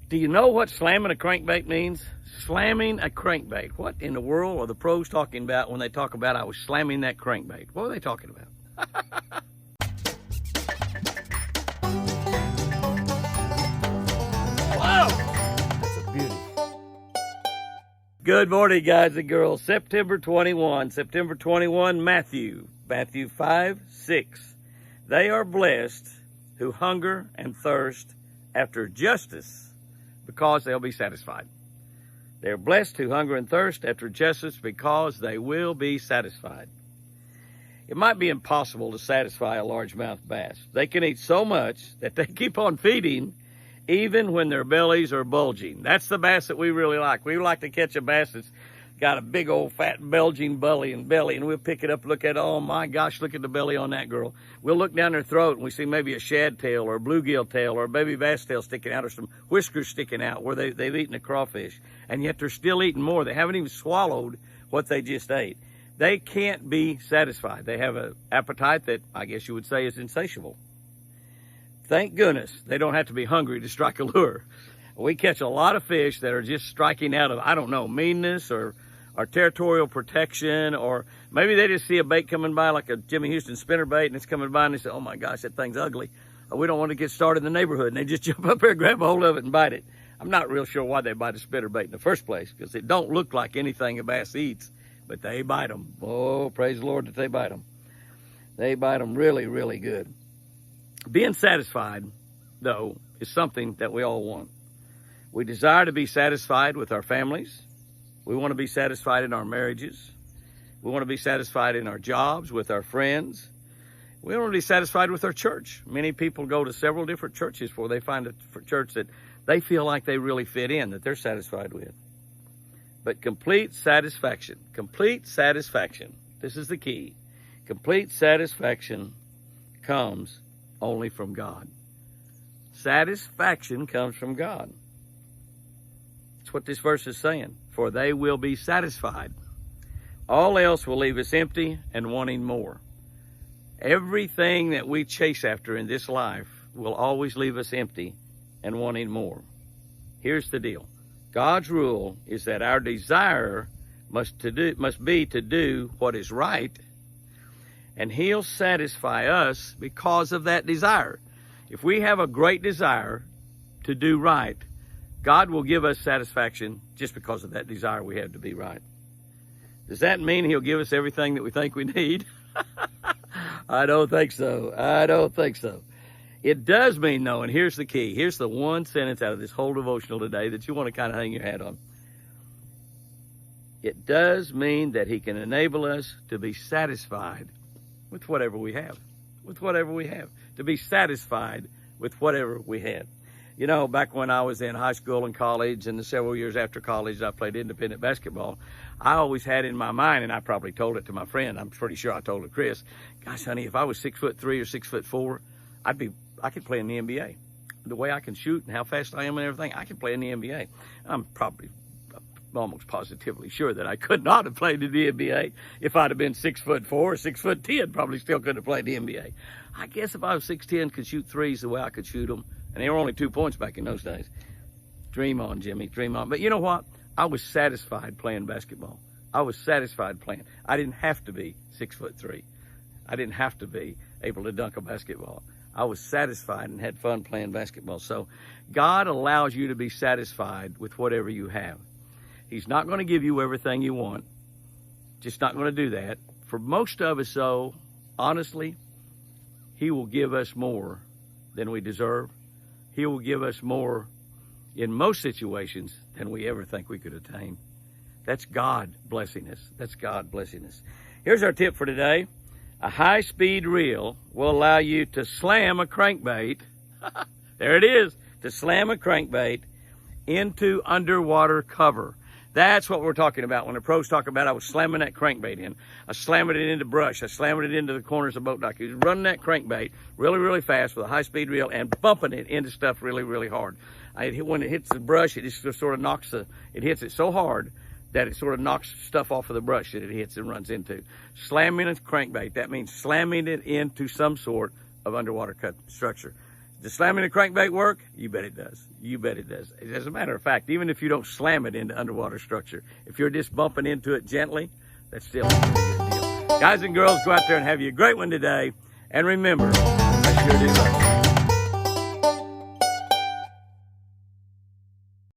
Do you know what slamming a crankbait means? Slamming a crankbait. What in the world are the pros talking about when they talk about I was slamming that crankbait? What are they talking about? Whoa! That's a beauty. Good morning, guys and girls. September 21, Matthew 5:6. They are blessed who hunger and thirst after justice, because they'll be satisfied. They're blessed who hunger and thirst after justice, because they will be satisfied. It might be impossible to satisfy a largemouth bass. They can eat so much that they keep on feeding even when their bellies are bulging. That's the bass that we really like. We like to catch a bass that's got a big old fat bulging belly, and we'll pick it up, look at, oh my gosh, look at the belly on that girl. We'll look down their throat and we see maybe a shad tail or a bluegill tail or a baby bass tail sticking out, or some whiskers sticking out where they've eaten a crawfish, and yet they're still eating more. They haven't even swallowed what they just ate. They can't be satisfied. They have an appetite that I guess you would say is insatiable. Thank goodness they don't have to be hungry to strike a lure. We catch a lot of fish that are just striking out of, I don't know, meanness or territorial protection, or maybe they just see a bait coming by like a Jimmy Houston spinner bait, and it's coming by and they say, oh my gosh, that thing's ugly. We don't want to get started in the neighborhood, and they just jump up there, grab a hold of it and bite it. I'm not real sure why they bite a spinner bait in the first place, because it don't look like anything a bass eats, but they bite them. Oh, praise the Lord that they bite them. They bite them really, really good. Being satisfied, though, is something that we all want. We desire to be satisfied with our families. We want to be satisfied in our marriages. We want to be satisfied in our jobs, with our friends. We want to be satisfied with our church. Many people go to several different churches before they find a church that they feel like they really fit in, that they're satisfied with. But complete satisfaction, this is the key. Complete satisfaction comes only from God. Satisfaction comes from God. That's what this verse is saying. For they will be satisfied. All else will leave us empty and wanting more. Everything that we chase after in this life will always leave us empty and wanting more. Here's the deal. God's rule is that our desire must be to do what is right, and He'll satisfy us because of that desire. If we have a great desire to do right, God will give us satisfaction just because of that desire we have to be right. Does that mean He'll give us everything that we think we need? I don't think so. It does mean, though, and here's the key. Here's the one sentence out of this whole devotional today that you want to kind of hang your hat on. It does mean that He can enable us to be satisfied with whatever we have. To be satisfied with whatever we have. You know, back when I was in high school and college, and the several years after college, I played independent basketball. I always had in my mind, and I probably told it to my friend, I'm pretty sure I told it to Chris, gosh, honey, if I was 6'3" or 6'4", I could play in the NBA. The way I can shoot and how fast I am and everything, I could play in the NBA. I'm probably almost positively sure that I could not have played in the NBA if I'd have been 6'4" or 6'10", probably still couldn't have played the NBA. I guess if I was 6'10", could shoot threes the way I could shoot them, and they were only 2 points back in those days. Dream on, Jimmy, dream on. But you know what? I was satisfied playing basketball. I was satisfied playing. I didn't have to be 6'3". I didn't have to be able to dunk a basketball. I was satisfied and had fun playing basketball. So God allows you to be satisfied with whatever you have. He's not going to give you everything you want. Just not going to do that. For most of us, though, honestly, He will give us more than we deserve. He will give us more in most situations than we ever think we could attain. That's God blessing us. Here's our tip for today. A high-speed reel will allow you to slam a crankbait. There it is, to slam a crankbait into underwater cover. That's what we're talking about when the pros talk about I was slamming that crankbait in. I slammed it into brush. I slammed it into the corners of boat dock. He was running that crankbait really, really fast with a high-speed reel and bumping it into stuff really, really hard. When it hits the brush, it just sort of it hits it so hard that it sort of knocks stuff off of the brush that it hits and runs into. Slamming a crankbait, that means slamming it into some sort of underwater cut structure. Does slamming the crankbait work? You bet it does. You bet it does. As a matter of fact, even if you don't slam it into underwater structure, if you're just bumping into it gently, that's still a pretty good deal. Guys and girls, go out there and have you a great one today. And remember, I sure do love you.